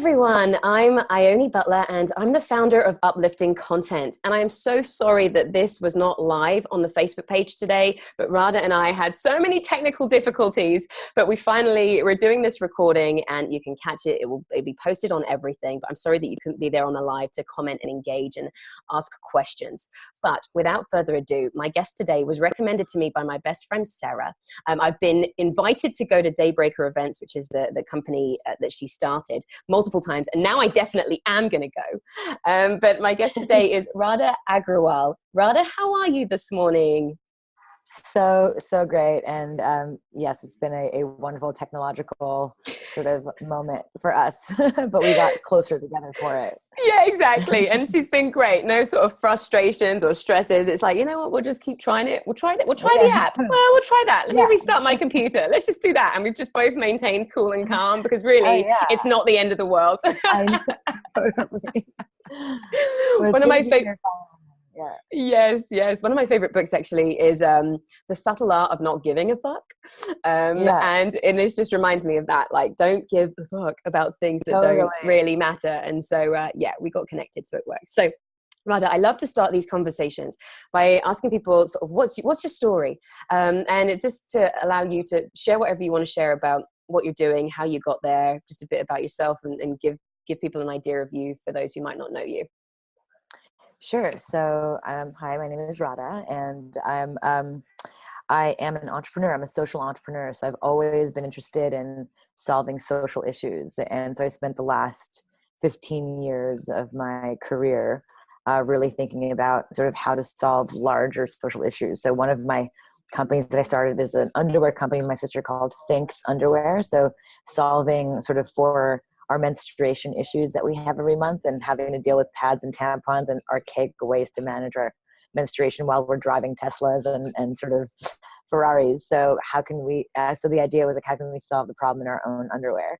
everyone, I'm Ione Butler and I'm the founder of Uplifting Content. And I'm so sorry that this was not live on the Facebook page today, but Radha and I had so many technical difficulties, but we're doing this recording and you can catch it. It'll be posted on everything, but I'm sorry that you couldn't be there on the live to comment and engage and ask questions. But without further ado, my guest today was recommended to me by my best friend, Sarah. I've been invited to go to Daybreaker events, which is the company that she started, multiple times, and now I definitely am going to go. But my guest today is Radha Agrawal. Radha, how are you this morning? So great. And yes, it's been a wonderful technological sort of moment for us, but we got closer together for it. Yeah, exactly. And she's been great. No sort of frustrations or stresses. It's like, you know what, we'll just keep trying it. We'll try that. We'll try the app. Well, we'll try that. Let me restart my computer. Let's just do that. And we've just both maintained cool and calm because really it's not the end of the world. I know, totally. One of my favorite. Yes. One of my favorite books actually is The Subtle Art of Not Giving a Fuck. And this just reminds me of that. Like, don't give a fuck about things that don't really matter. And so, we got connected, so it works. So, Radha, I love to start these conversations by asking people sort of what's your story? And it just to allow you to share whatever you want to share about what you're doing, how you got there, just a bit about yourself and give people an idea of you for those who might not know you. Sure. So, hi, my name is Radha, and I am an entrepreneur. I'm a social entrepreneur. So I've always been interested in solving social issues. And so I spent the last 15 years of my career really thinking about sort of how to solve larger social issues. So one of my companies that I started is an underwear company with my sister called Thinks Underwear. So solving sort of for our menstruation issues that we have every month and having to deal with pads and tampons and archaic ways to manage our menstruation while we're driving Teslas and sort of Ferraris. So how can we, so the idea was like, how can we solve the problem in our own underwear?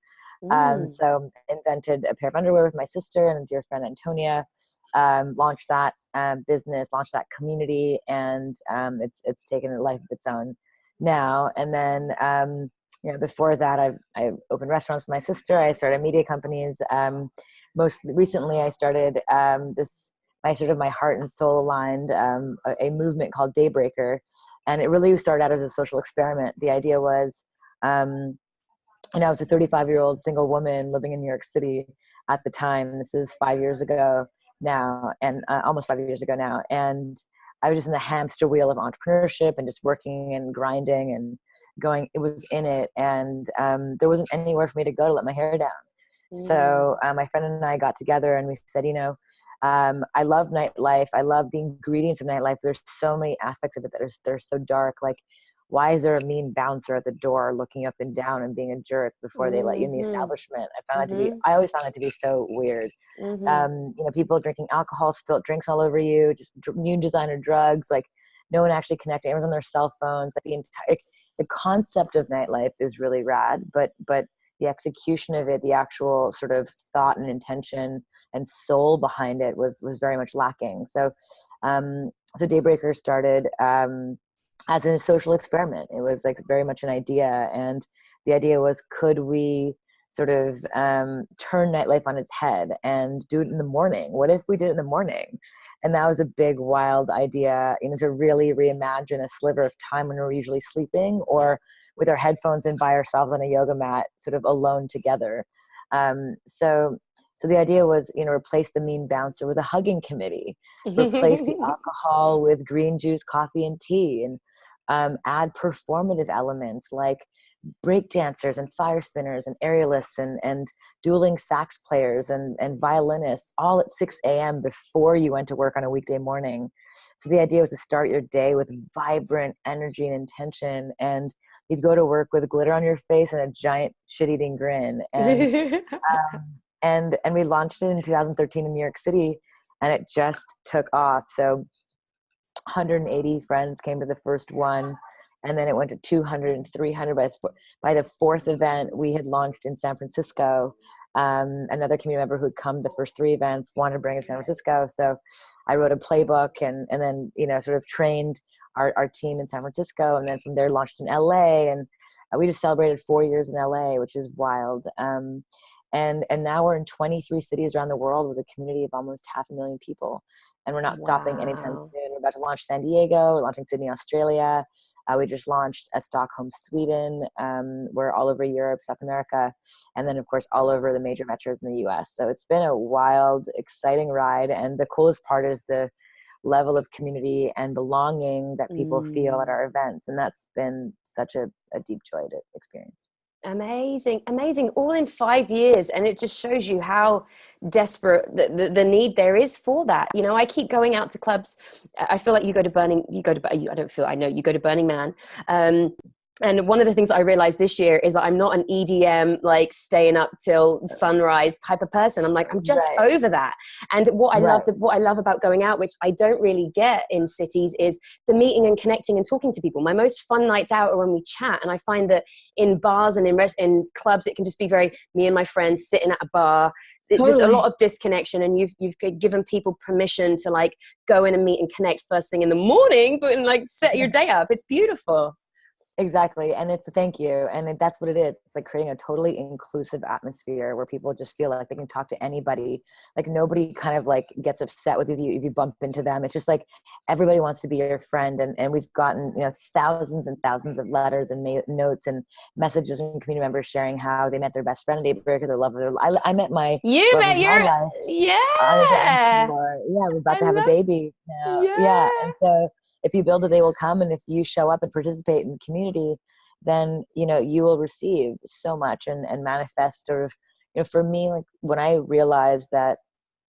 So invented a pair of underwear with my sister and a dear friend, Antonia, launched that business, launched that community, and it's taken a life of its own now. And then, before that, I opened restaurants with my sister. I started media companies. Most recently, I started my heart and soul aligned a movement called Daybreaker, and it really started out as a social experiment. The idea was, I was a 35-year-old single woman living in New York City at the time. This is 5 years ago now, and almost 5 years ago now. And I was just in the hamster wheel of entrepreneurship and just working and grinding and going, it was in it, and there wasn't anywhere for me to go to let my hair down. So my friend and I got together and we said, I love nightlife. I love the ingredients of nightlife. There's so many aspects of it that are so dark. Like, why is there a mean bouncer at the door looking up and down and being a jerk before they let you in the establishment? I always found it to be so weird. People drinking alcohol, spilt drinks all over you, just new designer drugs, like no one actually connected. Everyone's on their cell phones. Like the concept of nightlife is really rad, but the execution of it, the actual sort of thought and intention and soul behind it was very much lacking. So Daybreaker started as a social experiment. It was like very much an idea, and the idea was, could we sort of turn nightlife on its head and do it in the morning? What if we did it in the morning? And that was a big, wild idea, to really reimagine a sliver of time when we're usually sleeping or with our headphones in by ourselves on a yoga mat, sort of alone together. So the idea was, replace the mean bouncer with a hugging committee, replace the alcohol with green juice, coffee, and tea, and add performative elements like break dancers and fire spinners and aerialists and dueling sax players and violinists all at 6 a.m. before you went to work on a weekday morning. So the idea was to start your day with vibrant energy and intention, and you'd go to work with glitter on your face and a giant shit-eating grin. And and we launched it in 2013 in New York City, and it just took off. So 180 friends came to the first one, and then it went to 200 and 300. By the fourth event, we had launched in San Francisco. Another community member who had come to the first three events wanted to bring it to San Francisco. So I wrote a playbook and then, sort of trained our team in San Francisco. And then from there launched in LA. And we just celebrated 4 years in LA, which is wild. And now we're in 23 cities around the world with a community of almost 500,000 people. And we're not stopping anytime Wow. soon. We're about to launch San Diego. We're launching Sydney, Australia. We just launched Stockholm, Sweden. We're all over Europe, South America, and then, of course, all over the major metros in the US. So it's been a wild, exciting ride. And the coolest part is the level of community and belonging that people feel at our events. And that's been such a deep joy to experience. Amazing, amazing. All in 5 years. And it just shows you how desperate the need there is for that. You know, I keep going out to clubs. I feel like I know you go to Burning Man. And one of the things I realized this year is that I'm not an EDM, like staying up till sunrise type of person. I'm like, I'm just over that. And what I love about going out, which I don't really get in cities, is the meeting and connecting and talking to people. My most fun nights out are when we chat. And I find that in bars and in clubs, it can just be very me and my friends sitting at a bar. There's a lot of disconnection, and you've given people permission to like go in and meet and connect first thing in the morning, but like set your day up. It's beautiful. Exactly. And it's a thank you. And that's what it is. It's like creating a totally inclusive atmosphere where people just feel like they can talk to anybody. Like nobody kind of like gets upset with you if you bump into them. It's just like everybody wants to be your friend. And we've gotten, thousands and thousands of letters and notes and messages from community members sharing how they met their best friend in Daybreaker, their love of their life. I met my love of my life. Yeah. We're about to have a baby now. Yeah. And so if you build it, they will come. And if you show up and participate in the community, then you will receive so much and manifest sort of for me, like when I realized that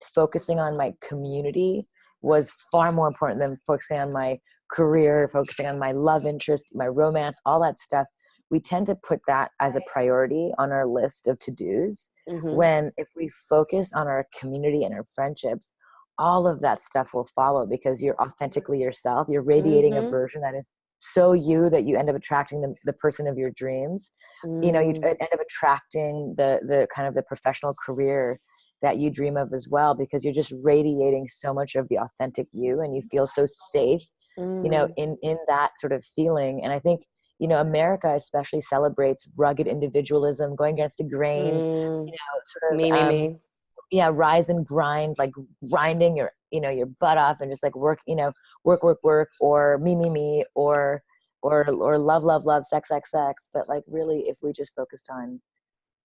focusing on my community was far more important than focusing on my career, focusing on my love interest, my romance, all that stuff. We tend to put that as a priority on our list of to-dos, when if we focus on our community and our friendships, all of that stuff will follow, because you're authentically yourself. You're radiating a version that is so you that you end up attracting the person of your dreams. You end up attracting the kind of the professional career that you dream of as well, because you're just radiating so much of the authentic you, and you feel so safe in that sort of feeling. And I think America especially celebrates rugged individualism, going against the grain, sort of Me. rise and grind, like grinding your butt off and just like work, work, or me, or love, sex. But like really, if we just focused on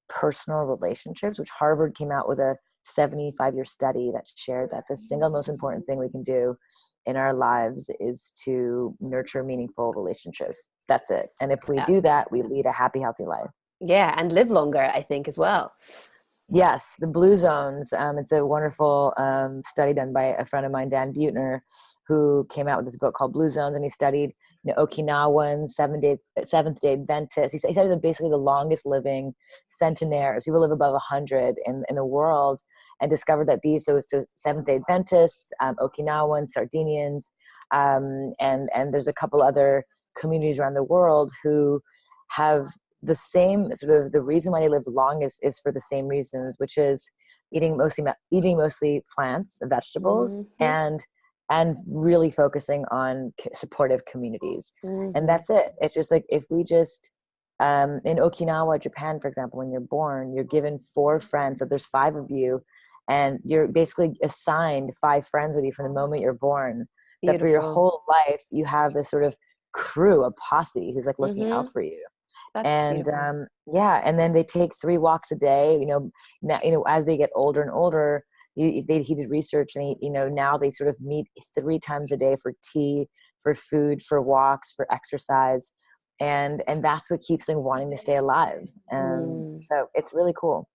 personal relationships, which Harvard came out with a 75-year study that shared that the single most important thing we can do in our lives is to nurture meaningful relationships. That's it. And if we do that, we lead a happy, healthy life. Yeah. And live longer, I think, as well. Yes, the Blue Zones. It's a wonderful study done by a friend of mine, Dan Buettner, who came out with this book called Blue Zones, and he studied Okinawans, Seventh-day Adventists. He studied basically the longest living centenaires. People live above 100 in the world, and discovered that these so Seventh-day Adventists, Okinawans, Sardinians, and there's a couple other communities around the world who have the same sort of, the reason why they live long is for the same reasons, which is eating mostly plants, vegetables, and really focusing on supportive communities. And that's it. It's just like, if we just, in Okinawa, Japan, for example, when you're born, you're given 4 friends. So there's 5 of you, and you're basically assigned 5 friends with you from the moment you're born. So for your whole life, you have this sort of crew, a posse who's like looking out for you. That's and beautiful. and then they take 3 walks a day. Now, as they get older and older, he did research, and now they sort of meet 3 times a day for tea, for food, for walks, for exercise, and that's what keeps them wanting to stay alive. So it's really cool.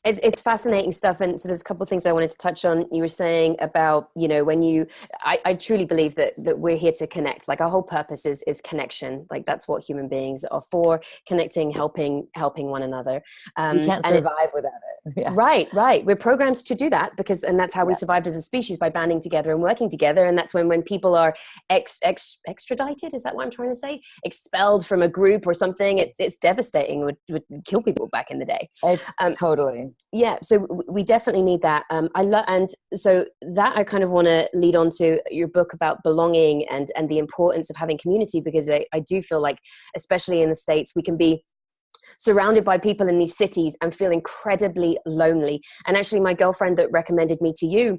It's fascinating stuff. And so there's a couple of things I wanted to touch on. You were saying about, when I truly believe that we're here to connect. Like our whole purpose is connection. Like that's what human beings are for: connecting, helping one another. You can't survive without it. Yeah. Right. We're programmed to do that and that's how we survived as a species, by banding together and working together. And that's when people are extradited, is that what I'm trying to say? Expelled from a group or something. It's devastating. Would kill people back in the day. It's totally. Yeah, so we definitely need that. And so that I kind of want to lead on to your book about belonging and the importance of having community, because I do feel like, especially in the States, we can be surrounded by people in these cities and feel incredibly lonely. And actually, my girlfriend that recommended me to you,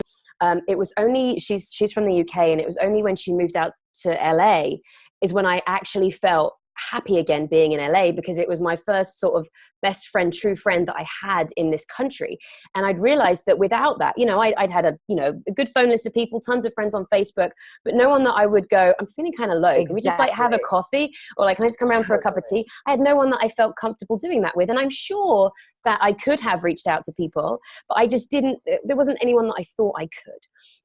it was only, she's from the UK, and it was only when she moved out to LA is when I actually felt happy again being in LA, because it was my first sort of best friend, true friend that I had in this country. And I'd realized that without that, I'd had a good phone list of people, tons of friends on Facebook, but no one that I would go, I'm feeling kind of low. Can we just like have a coffee? Or like, can I just come around for a cup of tea? I had no one that I felt comfortable doing that with. And I'm sure that I could have reached out to people, but I just didn't, there wasn't anyone that I thought I could.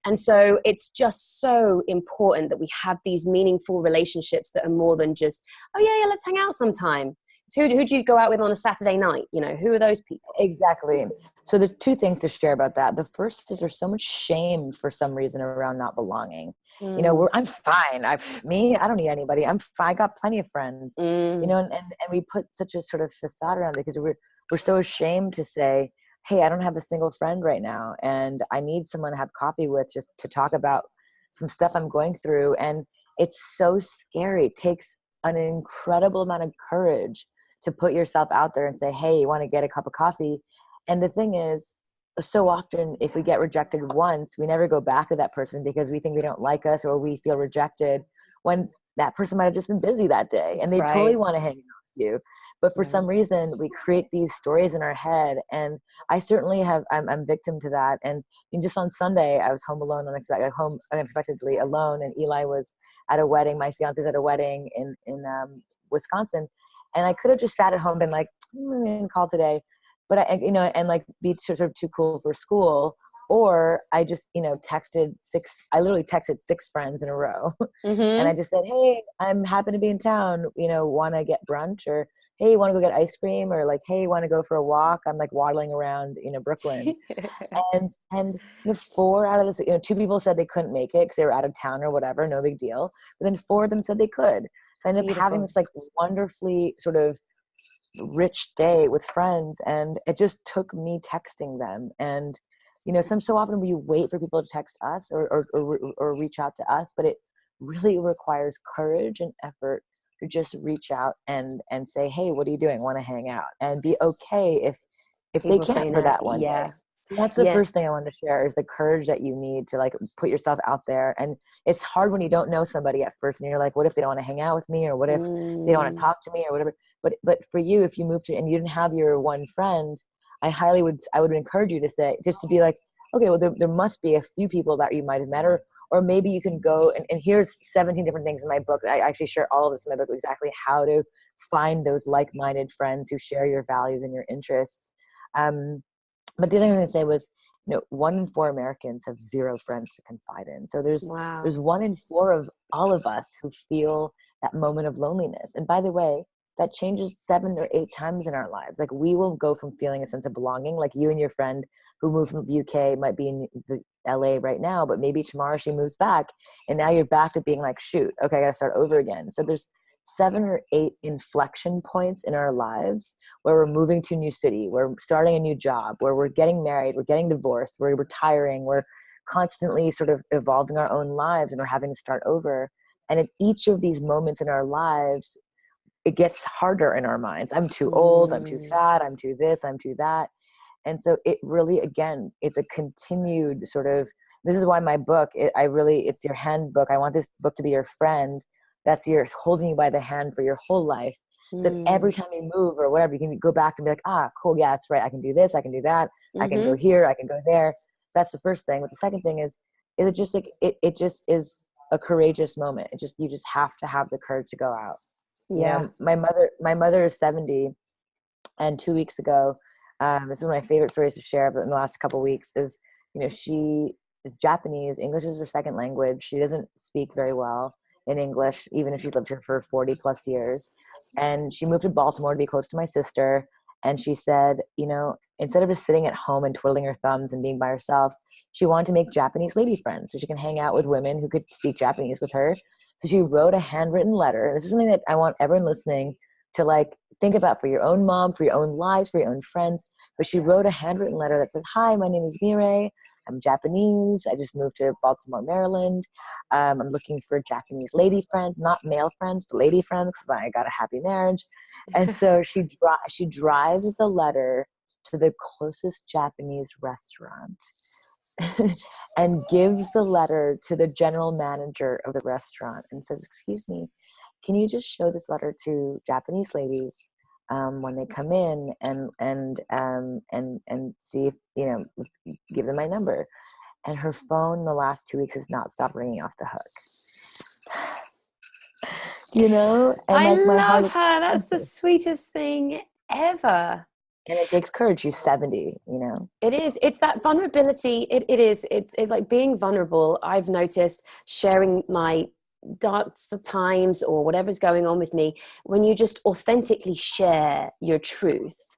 And so it's just so important that we have these meaningful relationships that are more than just, oh yeah, let's hang out sometime. So who do you go out with on a Saturday night? Who are those people? Exactly. So there's two things to share about that. The first is there's so much shame for some reason around not belonging. I'm fine. I don't need anybody. I'm fine. I got plenty of friends, and we put such a sort of facade around it because we're so ashamed to say, hey, I don't have a single friend right now, and I need someone to have coffee with just to talk about some stuff I'm going through. And it's so scary. It takes an incredible amount of courage to put yourself out there and say, hey, you want to get a cup of coffee? And the thing is, so often if we get rejected once, we never go back to that person because we think they don't like us or we feel rejected, when that person might have just been busy that day and they totally want to hang out with you. But for some reason, we create these stories in our head. And I certainly I'm victim to that. And just on Sunday, I was home alone, unexpectedly alone. And Eli was at a wedding. My fiance's at a wedding in Wisconsin. And I could have just sat at home and been like, I'm going to call today. But and like be sort of too cool for school. Or I just, I literally texted 6 friends in a row. And I just said, hey, I'm happy to be in town, want to get brunch, or, hey, want to go get ice cream, or like, hey, want to go for a walk? I'm like waddling around, Brooklyn. and 4 out of the, 2 people said they couldn't make it because they were out of town or whatever, no big deal. But then 4 of them said they could. So I ended up having this like wonderfully sort of rich day with friends. And it just took me texting them. And so often we wait for people to text us or reach out to us, but it really requires courage and effort to just reach out and say, hey, what are you doing? Want to hang out? And be okay if they can't for that one day. That's the first thing I wanted to share, is the courage that you need to like put yourself out there. And it's hard when you don't know somebody at first and you're like, what if they don't want to hang out with me? Or what if they don't want to talk to me or whatever? But for you, if you moved to and you didn't have your one friend, I would encourage you to say, just to be like, okay, well, there must be a few people that you might have met, or maybe you can go and here's 17 different things in my book. I actually share all of this in my book, exactly how to find those like-minded friends who share your values and your interests. But the other thing I say was, 1 in 4 Americans have 0 friends to confide in. So there's 1 in 4 of all of us who feel that moment of loneliness. And by the way, that changes 7 or 8 times in our lives. Like we will go from feeling a sense of belonging, like you and your friend who moved from the UK might be in the LA right now, but maybe tomorrow she moves back and now you're back to being like, shoot, okay, I gotta start over again. So there's 7 or 8 inflection points in our lives where we're moving to a new city, we're starting a new job, where we're getting married, we're getting divorced, we're retiring, we're constantly sort of evolving our own lives and we're having to start over. And at each of these moments in our lives, it gets harder in our minds. I'm too old, I'm too fat, I'm too this, I'm too that. And so it really, again, it's a continued sort of, this is why my book, it's your handbook. I want this book to be your friend that's holding you by the hand for your whole life. So that every time you move or whatever, you can go back and be like, cool, yeah, that's right. I can do this, I can do that. I can go here, I can go there. That's the first thing. But the second thing is it just like, it just is a courageous moment. You just have to have the courage to go out. Yeah. My mother is 70, and 2 weeks ago, this is one of my favorite stories to share in the last couple of weeks is, she is Japanese. English is her second language. She doesn't speak very well in English, even if she's lived here for 40 plus years. And she moved to Baltimore to be close to my sister. And she said, instead of just sitting at home and twiddling her thumbs and being by herself, she wanted to make Japanese lady friends so she can hang out with women who could speak Japanese with her. So she wrote a handwritten letter. This is something that I want everyone listening to like think about for your own mom, for your own lives, for your own friends. But she wrote a handwritten letter that says, hi, my name is Mireille. I'm Japanese. I just moved to Baltimore, Maryland. I'm looking for Japanese lady friends, not male friends, but lady friends, because I got a happy marriage. And so she drives the letter to the closest Japanese restaurant and gives the letter to the general manager of the restaurant and says, "Excuse me, can you just show this letter to Japanese ladies when they come in and see if, give them my number." And her phone the last 2 weeks has not stopped ringing off the hook. And I like my heart love her. That's the explodes. sweetest thing ever. And it takes courage. She's 70, It is. It's that vulnerability. It is. It's like being vulnerable. I've noticed sharing my dark times or whatever's going on with me, when you just authentically share your truth,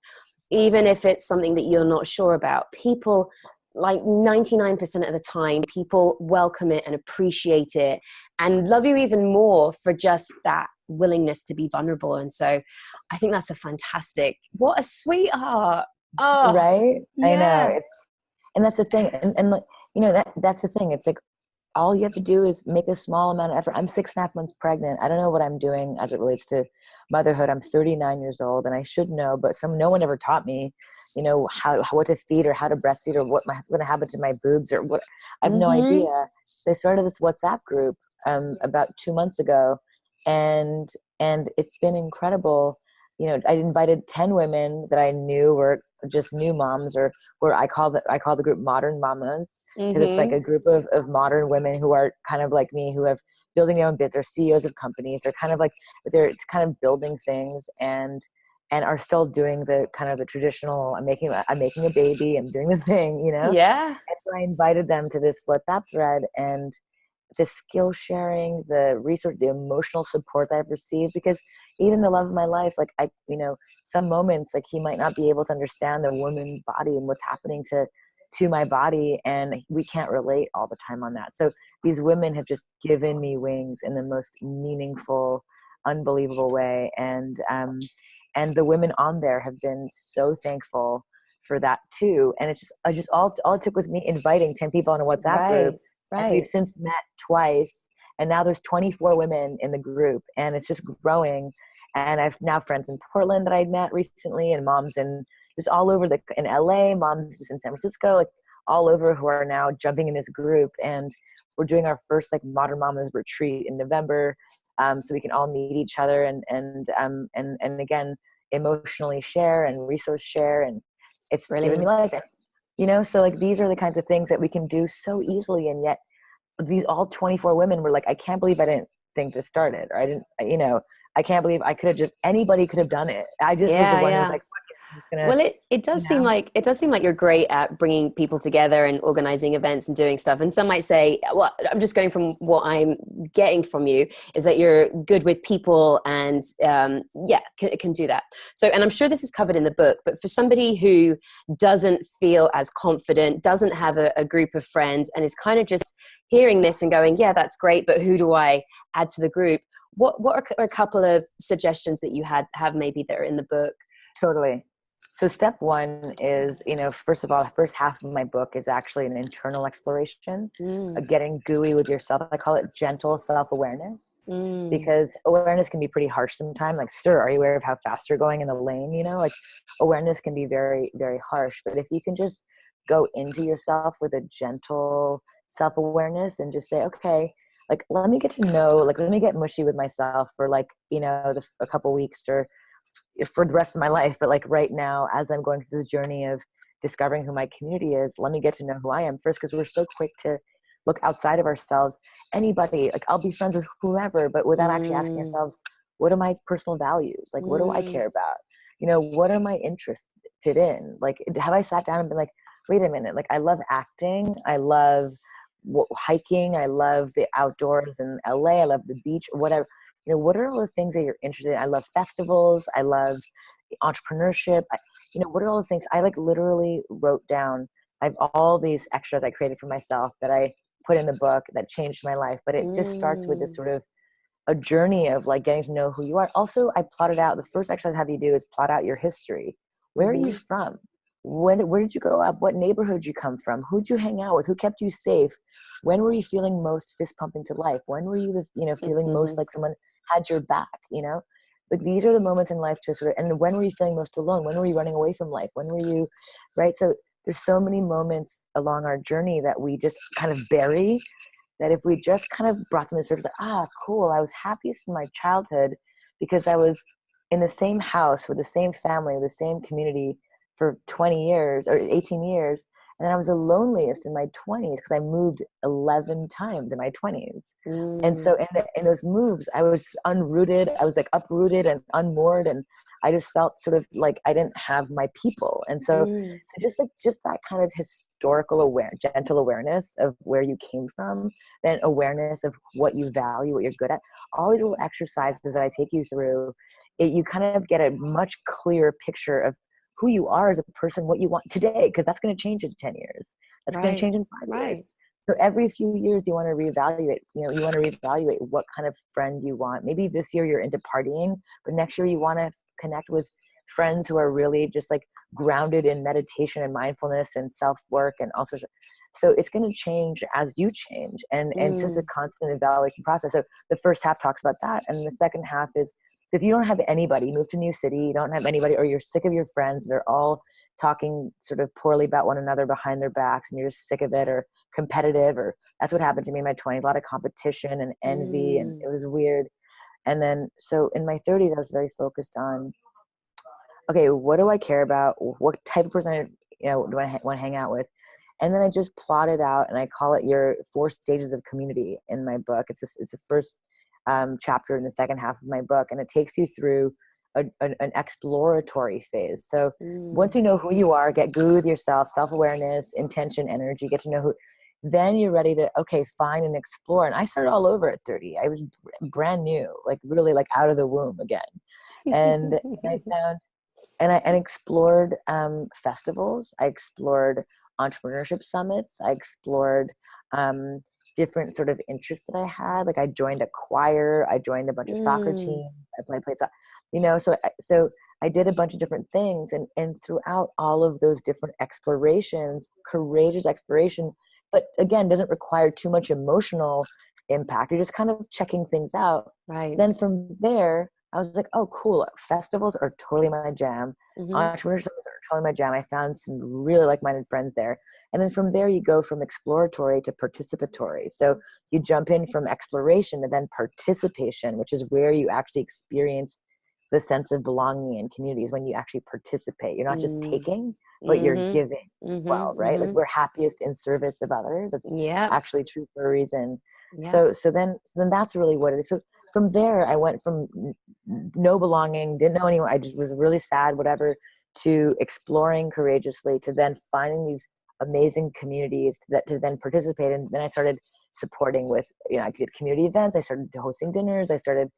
even if it's something that you're not sure about, people, like 99% of the time, people welcome it and appreciate it and love you even more for just that willingness to be vulnerable. And so I think that's what a sweetheart. Oh, right? I know. yeah. And that's the thing. And like, that's the thing. It's like, all you have to do is make a small amount of effort. I'm 6.5 months pregnant. I don't know what I'm doing as it relates to motherhood. I'm 39 years old and I should know, but no one ever taught me, what to feed or how to breastfeed or what's going to happen to my boobs or what. I have no idea. They started this WhatsApp group about 2 months ago, and it's been incredible. I invited 10 women that I knew were just new moms, or I call the group Modern Mamas, because it's like a group of modern women who are kind of like me, who have building their own bit. They're CEOs of companies. They're kind of building things and are still doing the kind of the traditional, I'm making a baby, I'm doing the thing, Yeah. And so I invited them to this WhatsApp thread, and the skill sharing, the research, the emotional support that I've received, because even the love of my life, like some moments, like he might not be able to understand the woman's body and what's happening to my body, and we can't relate all the time on that. So these women have just given me wings in the most meaningful, unbelievable way, and the women on there have been so thankful for that too. And it's just all it took was me inviting 10 people on a WhatsApp group. And we've since met twice, and now there's 24 women in the group, and it's just growing. And I've now friends in Portland that I met recently, and moms in just all over in LA, moms just in San Francisco, like all over, who are now jumping in this group. And we're doing our first like Modern Mamas retreat in November, so we can all meet each other and again emotionally share and resource share, and it's given me life. So like these are the kinds of things that we can do so easily, and yet these all 24 women were like, I can't believe I didn't think to start it, or I didn't, I can't believe I could have anybody could have done it. I just was the one who was like, well, it does seem like you're great at bringing people together and organizing events and doing stuff. And some might say, well, I'm just going from what I'm getting from you is that you're good with people and can do that. So, and I'm sure this is covered in the book, but for somebody who doesn't feel as confident, doesn't have a group of friends, and is kind of just hearing this and going, yeah, that's great, but who do I add to the group? What are a couple of suggestions that you have maybe that are in the book? Totally. So step one is, first of all, the first half of my book is actually an internal exploration of getting gooey with yourself. I call it gentle self-awareness, because awareness can be pretty harsh sometimes. Like, sir, are you aware of how fast you're going in the lane? Like awareness can be very, very harsh. But if you can just go into yourself with a gentle self-awareness and just say, okay, like, let me get to know, like, let me get mushy with myself for like, a couple weeks or for the rest of my life. But like right now, as I'm going through this journey of discovering who my community is, let me get to know who I am first, because we're so quick to look outside of ourselves. Anybody, like I'll be friends with whoever, but without actually asking ourselves, what are my personal values? Like, what do I care about? What am I interested in? Like, have I sat down and been like, wait a minute, like I love acting, I love hiking, I love the outdoors in LA, I love the beach, whatever. What are all the things that you're interested in? I love festivals. I love entrepreneurship. What are all the things? I like literally wrote down. I have all these extras I created for myself that I put in the book that changed my life. But it just starts with this sort of a journey of like getting to know who you are. Also, I plotted out, the first exercise I have you do is plot out your history. Where are you from? where did you grow up? What neighborhood you come from? Who'd you hang out with? Who kept you safe? When were you feeling most fist pumping to life? When were you, feeling most like someone had your back, Like these are the moments in life to sort of, and when were you feeling most alone? When were you running away from life? When were you, right? So there's so many moments along our journey that we just kind of bury, that if we just kind of brought them to the surface, like, cool, I was happiest in my childhood because I was in the same house with the same family, the same community for 20 years or 18 years. And then I was the loneliest in my 20s because I moved 11 times in my 20s. And so in those moves, I was unrooted. I was like uprooted and unmoored. And I just felt sort of like I didn't have my people. And so just that kind of historical gentle awareness of where you came from, then awareness of what you value, what you're good at, all these little exercises that I take you through, you kind of get a much clearer picture of who you are as a person, what you want today, because that's going to change in 10 years. That's going to change in 5 years. So every few years you want to reevaluate, what kind of friend you want. Maybe this year you're into partying, but next year you want to connect with friends who are really just like grounded in meditation and mindfulness and self-work and also. So it's going to change as you change. And it's just a constant evaluation process. So the first half talks about that. And the second half is, so if you don't have anybody, you move to a new city, you don't have anybody, or you're sick of your friends, they're all talking sort of poorly about one another behind their backs and you're just sick of it, or competitive, or that's what happened to me in my 20s, a lot of competition and envy, and it was weird. And then, so in my 30s, I was very focused on, okay, what do I care about? What type of person, do I want to hang out with? And then I just plotted out, and I call it your 4 stages of community in my book. It's the first chapter in the second half of my book, and it takes you through an exploratory phase. So once you know who you are, get good with yourself, self-awareness, intention, energy, get to know who, then you're ready to, find and explore. And I started all over at 30. I was brand new, like really like out of the womb again. And I found, and I explored festivals. I explored entrepreneurship summits. I explored different sort of interests that I had. Like I joined a choir, I joined a bunch of soccer teams, I played soccer, so I did a bunch of different things, and throughout all of those different explorations, courageous exploration, but again, doesn't require too much emotional impact. You're just kind of checking things out. Right. Then from there, I was like, oh, cool. Festivals are totally my jam. Entrepreneurship are totally my jam. I found some really like-minded friends there. And then from there, you go from exploratory to participatory. So you jump in from exploration to then participation, which is where you actually experience the sense of belonging in communities when you actually participate. You're not just taking, but you're giving well, right? Like we're happiest in service of others. That's actually true for a reason. So then that's really what it is. So from there, I went from no belonging, didn't know anyone, I just was really sad, whatever, to exploring courageously, to then finding these amazing communities to then participate in. Then I started supporting with, I did community events. I started hosting dinners. I started,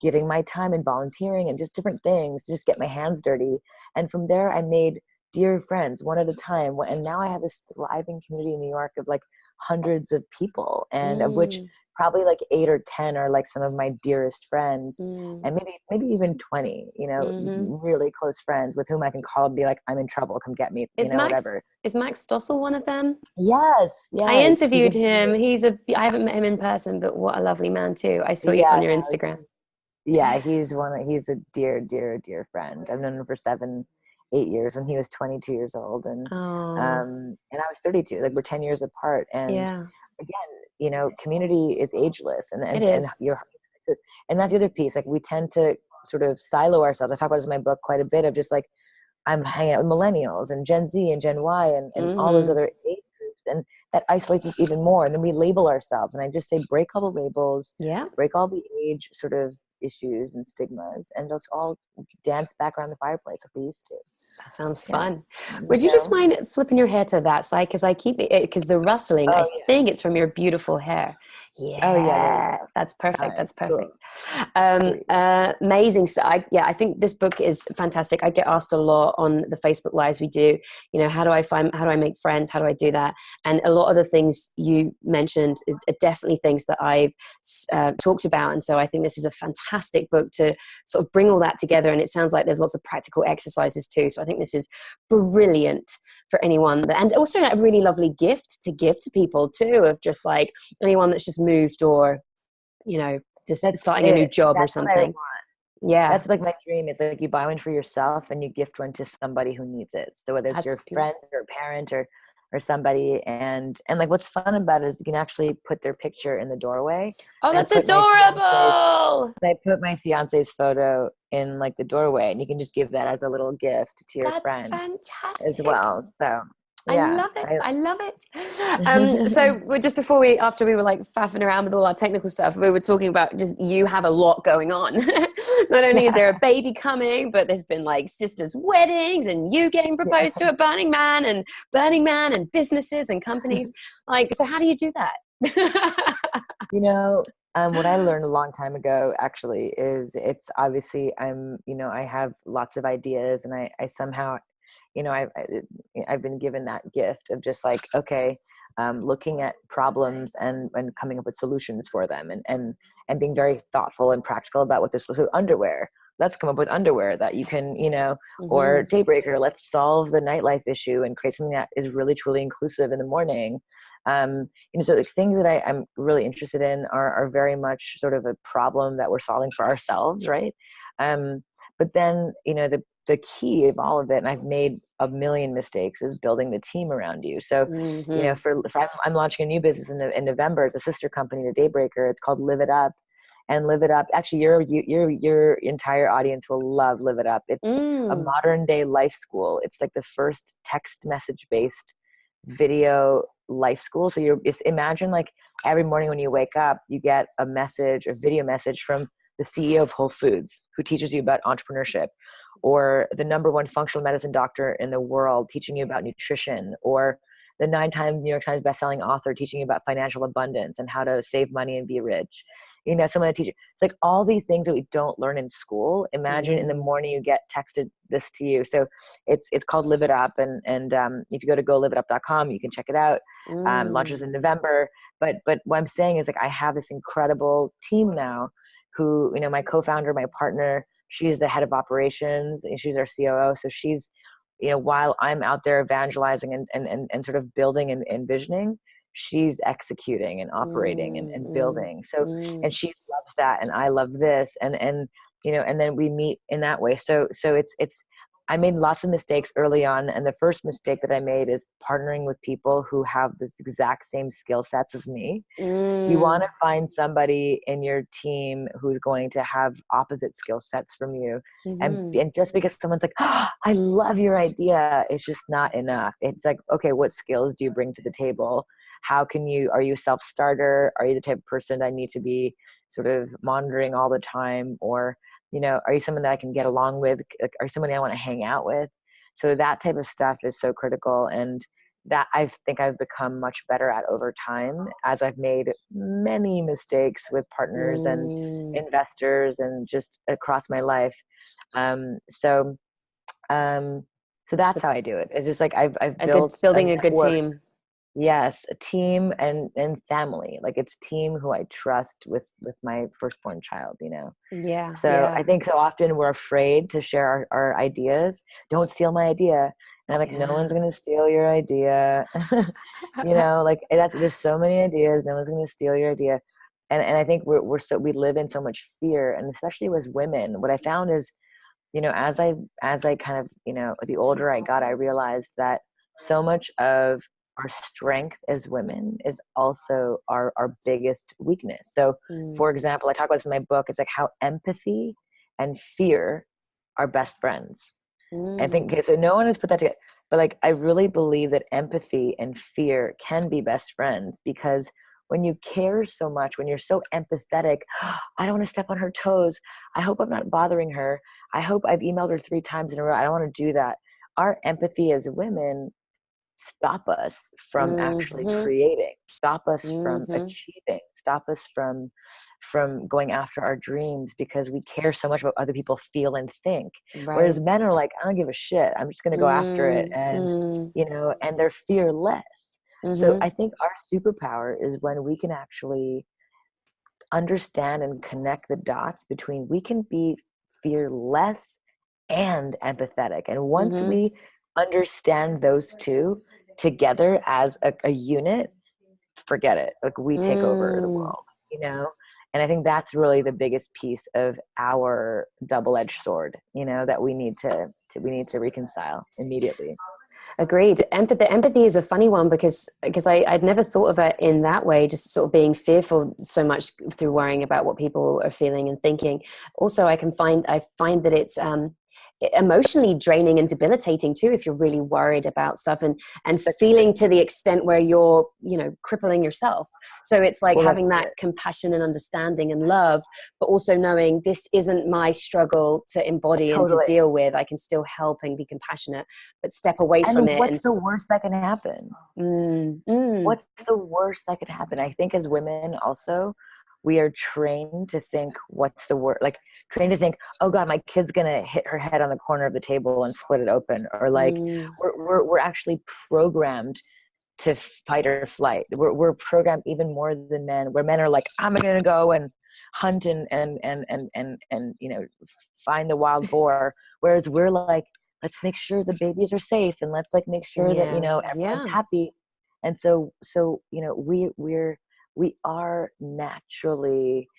giving my time and volunteering and just different things to just get my hands dirty. And from there, I made dear friends one at a time. And now I have this thriving community in New York of like hundreds of people, and of which probably like 8 or 10 are like some of my dearest friends, and maybe even 20, really close friends with whom I can call and be like, I'm in trouble, come get me, whatever. Is Max Stossel one of them? Yes. I interviewed him. I haven't met him in person, but what a lovely man too. I saw you on your Instagram. Yeah, he's a dear, dear, dear friend. I've known him for 7-8 years, when he was 22 years old, and I was 32. Like we're 10 years apart, and again, community is ageless, and that's the other piece. Like we tend to sort of silo ourselves. I talk about this in my book quite a bit, of just like, I'm hanging out with millennials and Gen Z and Gen Y and all those other age groups, and that isolates us even more. And then we label ourselves, and I just say, break all the labels, break all the age sort of issues and stigmas, and let's all dance back around the fireplace like we used to. That sounds fun. Would you just mind flipping your hair to that side? Because I keep it, because the rustling, I think it's from your beautiful hair. Oh yeah, there you Yeah, go. that's All perfect. right, That's perfect. cool. Sweet. Amazing. So I think this book is fantastic. I get asked a lot on the Facebook lives we do, how do I make friends? How do I do that? And a lot of the things you mentioned are definitely things that I've talked about. And so I think this is a fantastic book to sort of bring all that together. And it sounds like there's lots of practical exercises too. So I think this is brilliant for anyone and also a really lovely gift to give to people too, of just like anyone that's just moved or, just That's starting a new it. job or That's what I something. want. Yeah, That's like my dream. It's like you buy one for yourself and you gift one to somebody who needs it. So whether it's that's your friend or parent or somebody, and like what's fun about it is you can actually put their picture in the doorway. oh, And that's adorable. I put my fiance's photo in like the doorway, and you can just give that as a little gift to your That's friend as fantastic. well. So I yeah, love it. I love it. So just after we were like faffing around with all our technical stuff, we were talking about just you have a lot going on. Not only is there a baby coming, but there's been like sisters' weddings and you getting yeah. proposed to a Burning Man and businesses and companies. Like, so how do you do that? You know, what I learned a long time ago actually is it's obviously I have lots of ideas, and I somehow, I've been given that gift of just like, okay, looking at problems and coming up with solutions for them, and being very thoughtful and practical about what this. So underwear, let's come up with underwear that you can, or Hmm. Daybreaker, let's solve the nightlife issue and create something that is really truly inclusive in the morning. So the things that I'm really interested in are very much sort of a problem that we're solving for ourselves, right? But then, the key of all of it, and I've made a million mistakes, is building the team around you. So, Hmm. if I'm launching a new business in November as a sister company to Daybreaker. It's called Live It Up. And Live It Up, actually, your entire audience will love Live It Up. It's a Mm. modern day life school. It's like the first text message based video life school. So imagine like every morning when you wake up, you get a message, a video message from the CEO of Whole Foods, who teaches you about entrepreneurship, or the number one functional medicine doctor in the world teaching you about nutrition, or the 9-time New York Times bestselling author teaching you about financial abundance and how to save money and be rich. Someone to teach you. It's like all these things that we don't learn in school. Imagine in the Mm. morning you get texted this to you. So it's called Live It Up, and if you go to goliveit.com, you can check it out. Launches Mm. in November. But what I'm saying is, like, I have this incredible team now, who, my co-founder, my partner, she's the head of operations, and she's our COO. So she's, while I'm out there evangelizing and sort of building and envisioning, she's executing and operating Mm. and Mm. building. So, and Mm. she loves that, and I love this, and then we meet in that way. So it's I made lots of mistakes early on, and the first mistake that I made is partnering with people who have this exact same skill sets as me. You want Mm. to find somebody in your team who's going to have opposite skill sets from you. and Mhm. and just because someone's like, oh, I love your idea, it's just not enough. It's like, okay, what skills do you bring to the table? Are you a self-starter? Are you the type of person I need to be sort of monitoring all the time? Or, are you someone that I can get along with? Are you somebody I want to hang out with? So that type of stuff is so critical. And that I think I've become much better at over time, as I've made many mistakes with partners and Mm. investors and just across my life. Um, so, um, so It's that's how I do it. It's just like I've a good built a building a good network. team. Yes, a team and family. Like, it's team who I trust with my firstborn child. Yeah, So I yeah, think so often we're afraid to share our ideas. Don't steal my idea. And I'm like, no yeah. one's gonna steal your idea. Like, there's so many ideas, no one's gonna steal your idea. And I think we live in so much fear, and especially as women. What I found is, as I kind of, the older I got, I realized that so much of our strength as women is also our biggest weakness. So, Mm. for example, I talk about this in my book. It's like how empathy and fear are best friends. I think, Mm. okay, so no one has put that together, but like, I really believe that empathy and fear can be best friends, because when you care so much, when you're so empathetic, I don't want to step on her toes. I hope I'm not bothering her. I hope I've emailed her 3 times in a row. I don't want to do that. Our empathy as women stop us from actually Mhm. creating, stop us from Mhm. achieving, stop us from going after our dreams, because we care so much about what other people feel and think. Right. Whereas men are like, I don't give a shit. I'm just going to go after it. And, and they're fearless. So I think our superpower is when we can actually understand and connect the dots between, we can be fearless and empathetic. And once we understand those two together as a unit, forget it. Like, we take over the world, And I think that's really the biggest piece of our double-edged sword, that we need to reconcile immediately. Agreed. Empathy is a funny one because I'd never thought of it in that way, just sort of being fearful so much through worrying about what people are feeling and thinking. Also, I find that it's emotionally draining and debilitating too, if you're really worried about stuff and feeling to the extent where you're crippling yourself. So it's like having that compassion and understanding and love, but also knowing this isn't my struggle to embody and to deal with. I can still help and be compassionate, but step away from it. What's the worst that can happen? What's the worst that could happen? I think as women also, we are trained to think, what's the word? Like, trained to think, oh God, my kid's gonna hit her head on the corner of the table and split it open. Or like, we're actually programmed to fight or flight. We're programmed even more than men, where men are like, I'm gonna go and hunt and find the wild boar. Whereas we're like, let's make sure the babies are safe, and let's like make sure that everyone's happy. And so we are naturally,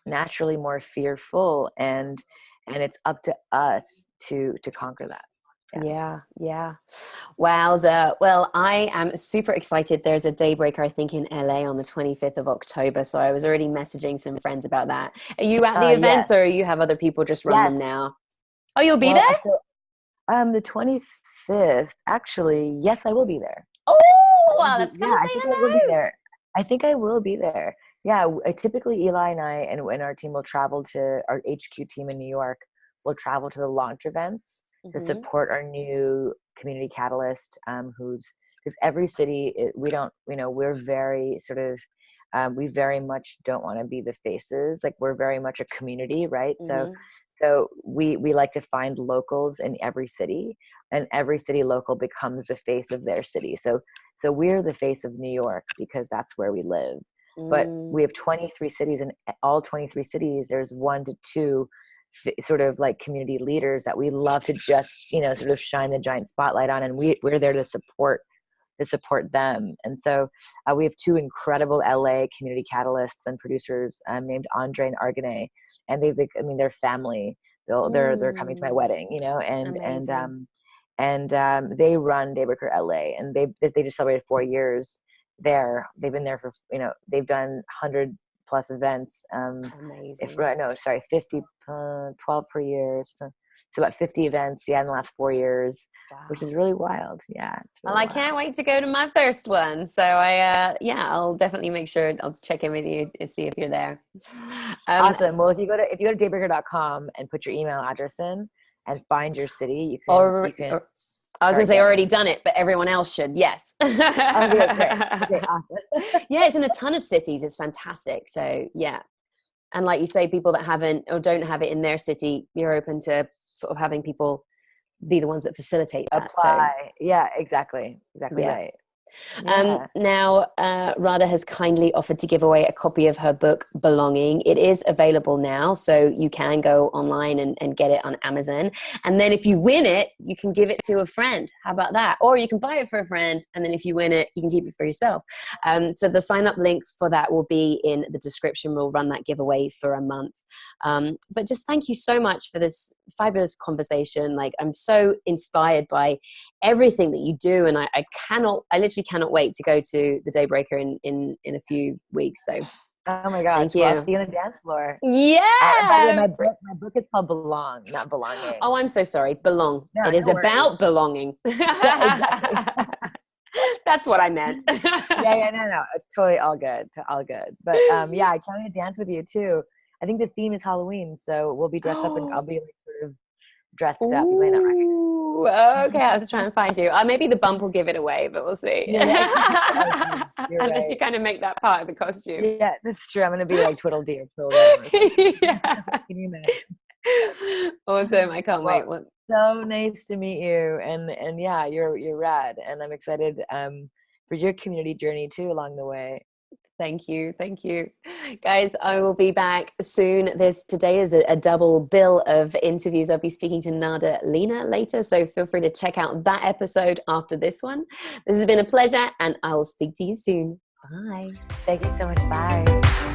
naturally more fearful, and it's up to us to conquer that. Yeah. Wowza. Well, I am super excited. There's a Daybreaker, I think, in LA on the 25th of October. So I was already messaging some friends about that. Are you at the events, or you have other people just run them now? Oh, you'll be there? So, the 25th, actually, yes, I will be there. Oh, wow, that's going to say I think I will be there. I think I will be there. Yeah, typically Eli and I and our team will travel to our HQ team in New York. We'll travel to the launch events to support our new community catalyst, because every city, we're very sort of, we very much don't want to be the faces. Like, we're very much a community, right? So we like to find locals in every city, and every city local becomes the face of their city. So we're the face of New York because that's where we live. But we have 23 cities, and all 23 cities, there's 1 to 2 sort of like community leaders that we love to just, sort of shine the giant spotlight on. And we're there to support them. And so we have 2 incredible LA community catalysts and producers named Andre and Argane, and they're family. They're coming to my wedding, and they run Daybreaker LA, and they just celebrated 4 years there. They've been there for, they've done 100 plus events. Amazing. 50, 12 per year. So about 50 events, in the last 4 years, which is really wild. Yeah. It's really wild. Can't wait to go to my first one. So I'll definitely make sure I'll check in with you to see if you're there. Awesome. Well, if you go to daybreaker.com and put your email address in and find your city, you can. I was going to say already done it, but everyone else should. Yes. Okay, awesome. Yeah, it's in a ton of cities. It's fantastic. So yeah. And like you say, people that haven't or don't have it in their city, you're open to sort of having people be the ones that facilitate that. Apply. So. Yeah, exactly. Right. Yeah. Now, Radha has kindly offered to give away a copy of her book, Belonging. It is available now, so you can go online and get it on Amazon. And then if you win it, you can give it to a friend. How about that? Or you can buy it for a friend, and then if you win it, you can keep it for yourself. So the sign-up link for that will be in the description. We'll run that giveaway for a month. But just thank you so much for this fabulous conversation. Like, I'm so inspired by everything that you do, and I literally cannot wait to go to the Daybreaker in a few weeks. So oh my gosh, thank you. Well, I'll see you on the dance floor. Yeah. By the way, my book is called Belong, not Belonging. Oh, I'm so sorry. Belong. No, it is about belonging. Yeah, exactly. That's what I meant. No, it's totally all good. But I can't wait to dance with you too. I think the theme is Halloween, so we'll be dressed up, and I'll be like sort of dressed up. You might not recognize. Ooh, okay, I'll have to try and find you. Maybe the bump will give it away, but we'll see. Yeah, you're Unless right. you kind of make that part of the costume. Yeah, that's true. I'm gonna be like Tweedledee or Tweedledum. Yeah. Can you imagine? Awesome. I can't wait. Well, so nice to meet you, and yeah, you're rad, and I'm excited for your community journey too along the way. Thank you. Thank you. Guys, I will be back soon. Today is a double bill of interviews. I'll be speaking to Nada Lena later, so feel free to check out that episode after this one. This has been a pleasure, and I will speak to you soon. Bye. Thank you so much. Bye.